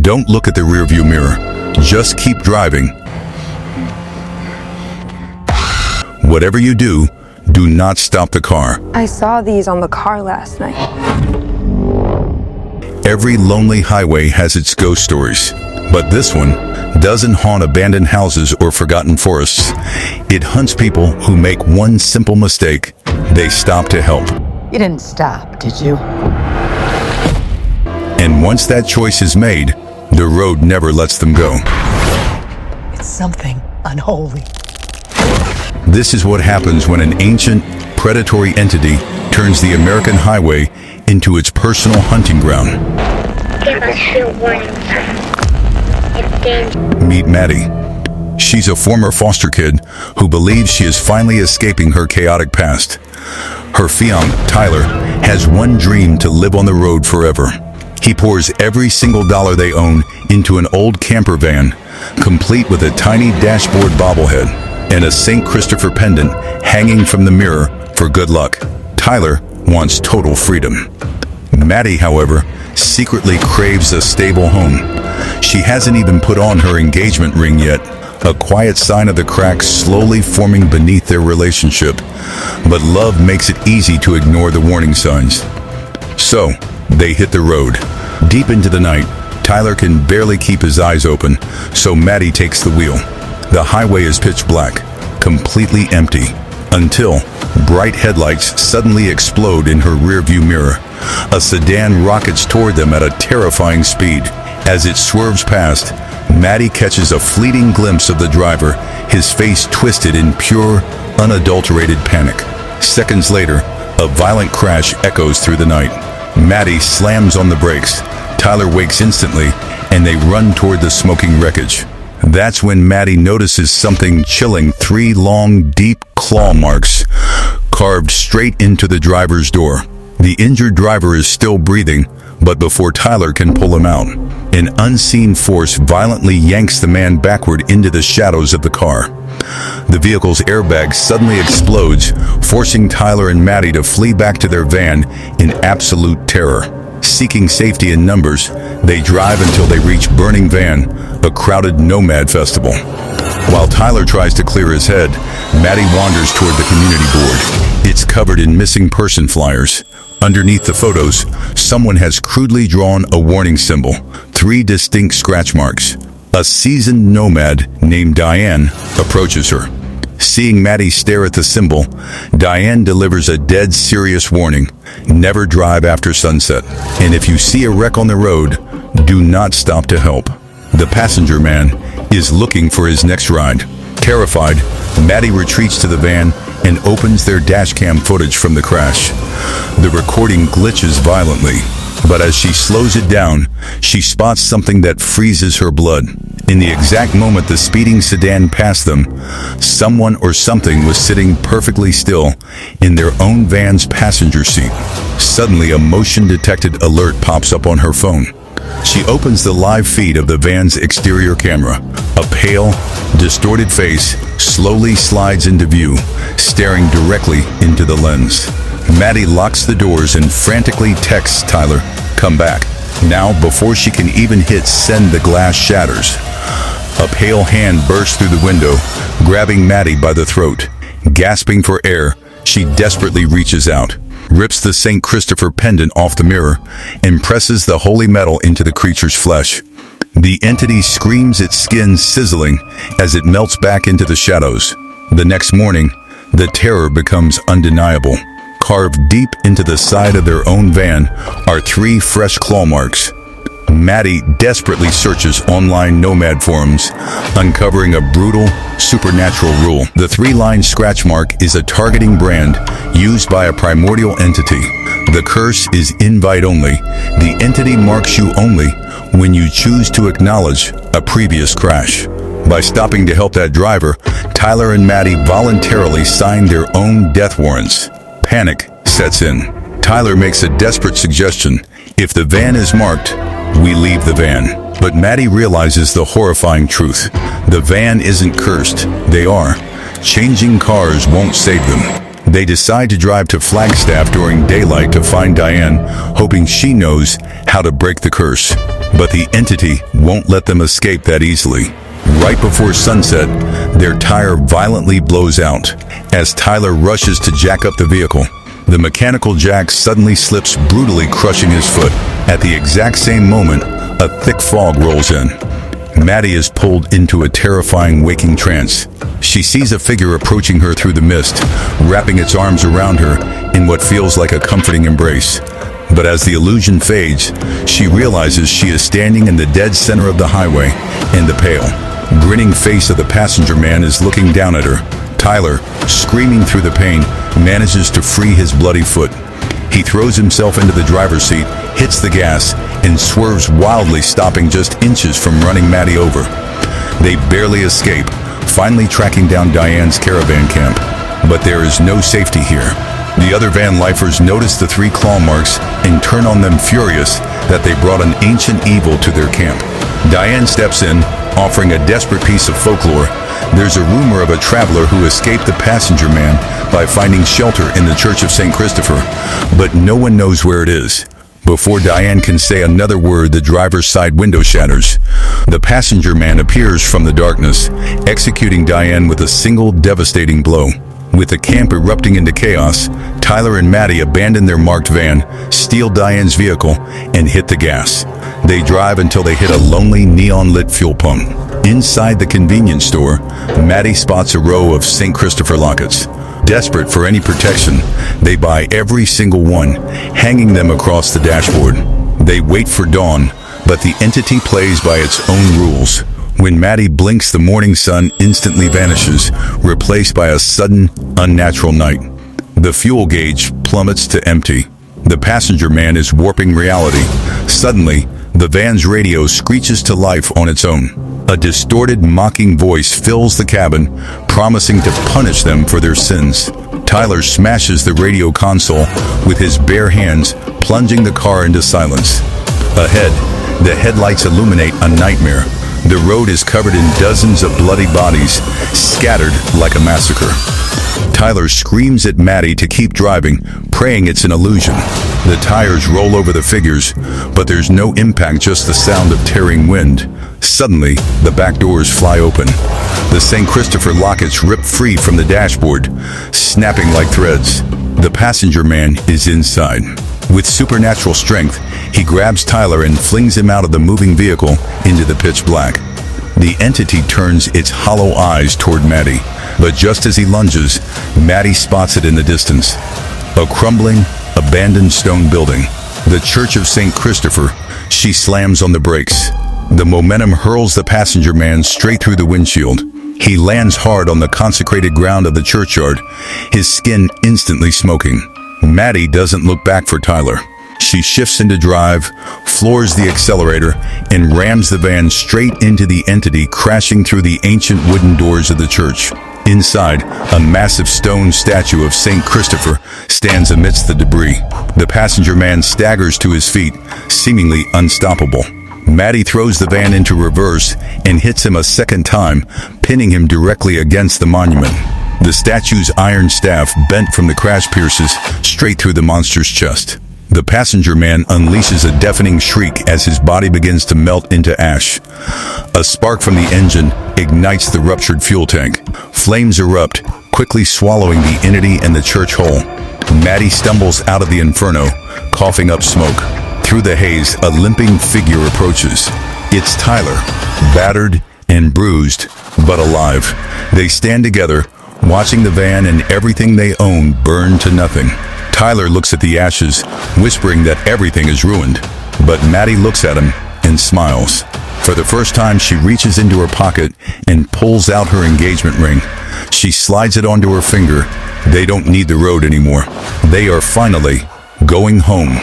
Don't look at the rearview mirror. Just keep driving. Whatever you do, do not stop the car. I saw these on the car last night. Every lonely highway has its ghost stories, but this one doesn't haunt abandoned houses or forgotten forests. It hunts people who make one simple mistake. They stop to help. You didn't stop, did you? And once that choice is made, the road never lets them go. It's something unholy. This is what happens when an ancient, predatory entity turns the American highway into its personal hunting ground. Give us your warning sign. It's dangerous. Meet Maddie. She's a former foster kid who believes she is finally escaping her chaotic past. Her fiancé, Tyler, has one dream: to live on the road forever. He pours every single dollar they own into an old camper van, complete with a tiny dashboard bobblehead and a St. Christopher pendant hanging from the mirror for good luck. Tyler wants total freedom. Maddie, however, secretly craves a stable home. She hasn't even put on her engagement ring yet, a quiet sign of the cracks slowly forming beneath their relationship. But love makes it easy to ignore the warning signs. So, they hit the road. Deep into the night, Tyler can barely keep his eyes open, so Maddie takes the wheel. The highway is pitch black, completely empty, until bright headlights suddenly explode in her rearview mirror. A sedan rockets toward them at a terrifying speed. As it swerves past, Maddie catches a fleeting glimpse of the driver, his face twisted in pure, unadulterated panic. Seconds later, a violent crash echoes through the night. Maddie slams on the brakes. Tyler wakes instantly, and they run toward the smoking wreckage. That's when Maddie notices something chilling: 3 long, deep claw marks carved straight into the driver's door. The injured driver is still breathing, but before Tyler can pull him out, an unseen force violently yanks the man backward into the shadows of the car. The vehicle's airbag suddenly explodes, forcing Tyler and Maddie to flee back to their van in absolute terror. Seeking safety in numbers, they drive until they reach Burning Van, a crowded nomad festival. While Tyler tries to clear his head, Maddie wanders toward the community board. It's covered in missing person flyers. Underneath the photos, someone has crudely drawn a warning symbol: 3 distinct scratch marks. A seasoned nomad named Diane approaches her. Seeing Maddie stare at the symbol, Diane delivers a dead serious warning: never drive after sunset. And if you see a wreck on the road, do not stop to help. The passenger man is looking for his next ride. Terrified, Maddie retreats to the van and opens their dashcam footage from the crash. The recording glitches violently, but as she slows it down, she spots something that freezes her blood. In the exact moment the speeding sedan passed them, someone or something was sitting perfectly still in their own van's passenger seat. Suddenly, a motion detected alert pops up on her phone. She opens the live feed of the van's exterior camera. A pale, distorted face slowly slides into view, staring directly into the lens. Maddie locks the doors and frantically texts Tyler, "Come back." Now, before she can even hit send, the glass shatters. A pale hand bursts through the window, grabbing Maddie by the throat. Gasping for air, she desperately reaches out, rips the St. Christopher pendant off the mirror, and presses the holy metal into the creature's flesh. The entity screams, its skin sizzling as it melts back into the shadows. The next morning, the terror becomes undeniable. Carved deep into the side of their own van are 3 fresh claw marks. Maddie desperately searches online nomad forums, uncovering a brutal, supernatural rule. The 3-line scratch mark is a targeting brand used by a primordial entity. The curse is invite only. The entity marks you only when you choose to acknowledge a previous crash. By stopping to help that driver, Tyler and Maddie voluntarily sign their own death warrants. Panic sets in. Tyler makes a desperate suggestion: if the van is marked, we leave the van. But Maddie realizes the horrifying truth. The van isn't cursed, they are. Changing cars won't save them. They decide to drive to Flagstaff during daylight to find Diane, hoping she knows how to break the curse. But the entity won't let them escape that easily. Right before sunset, their tire violently blows out. As Tyler rushes to jack up the vehicle, the mechanical jack suddenly slips, brutally crushing his foot. At the exact same moment, a thick fog rolls in. Maddie is pulled into a terrifying waking trance. She sees a figure approaching her through the mist, wrapping its arms around her in what feels like a comforting embrace. But as the illusion fades, she realizes she is standing in the dead center of the highway, and the pale, grinning face of the passenger man is looking down at her. Tyler, screaming through the pain, manages to free his bloody foot. He throws himself into the driver's seat, hits the gas, and swerves wildly, stopping just inches from running Maddie over. They barely escape, finally tracking down Diane's caravan camp. But there is no safety here. The other van lifers notice the 3 claw marks and turn on them, furious that they brought an ancient evil to their camp. Diane steps in, offering a desperate piece of folklore. There's a rumor of a traveler who escaped the passenger man by finding shelter in the Church of St. Christopher, but no one knows where it is. Before Diane can say another word, the driver's side window shatters. The passenger man appears from the darkness, executing Diane with a single devastating blow. With the camp erupting into chaos, Tyler and Maddie abandon their marked van, steal Diane's vehicle, and hit the gas. They drive until they hit a lonely neon-lit fuel pump. Inside the convenience store, Maddie spots a row of St. Christopher lockets. Desperate for any protection, they buy every single one, hanging them across the dashboard. They wait for dawn, but the entity plays by its own rules. When Maddie blinks, the morning sun instantly vanishes, replaced by a sudden, unnatural night. The fuel gauge plummets to empty. The passenger man is warping reality. Suddenly, the van's radio screeches to life on its own. A distorted, mocking voice fills the cabin, promising to punish them for their sins. Tyler smashes the radio console with his bare hands, plunging the car into silence. Ahead, the headlights illuminate a nightmare. The road is covered in dozens of bloody bodies, scattered like a massacre. Tyler screams at Maddie to keep driving, praying it's an illusion. The tires roll over the figures, but there's no impact, just the sound of tearing wind. Suddenly, the back doors fly open. The St. Christopher lockets rip free from the dashboard, snapping like threads. The passenger man is inside. With supernatural strength, he grabs Tyler and flings him out of the moving vehicle into the pitch black. The entity turns its hollow eyes toward Maddie, but just as he lunges, Maddie spots it in the distance. A crumbling, abandoned stone building. The Church of St. Christopher. She slams on the brakes. The momentum hurls the passenger man straight through the windshield. He lands hard on the consecrated ground of the churchyard, his skin instantly smoking. Maddie doesn't look back for Tyler. She shifts into drive, floors the accelerator, and rams the van straight into the entity, crashing through the ancient wooden doors of the church. Inside, a massive stone statue of St. Christopher stands amidst the debris. The passenger man staggers to his feet, seemingly unstoppable. Maddie throws the van into reverse and hits him a second time, pinning him directly against the monument. The statue's iron staff, bent from the crash, pierces straight through the monster's chest. The passenger man unleashes a deafening shriek as his body begins to melt into ash. A spark from the engine ignites the ruptured fuel tank. Flames erupt, quickly swallowing the entity and the church whole. Maddie stumbles out of the inferno, coughing up smoke. Through the haze, a limping figure approaches. It's Tyler, battered and bruised, but alive. They stand together, watching the van and everything they own burn to nothing. Tyler looks at the ashes, whispering that everything is ruined. But Maddie looks at him and smiles. For the first time, she reaches into her pocket and pulls out her engagement ring. She slides it onto her finger. They don't need the road anymore. They are finally going home.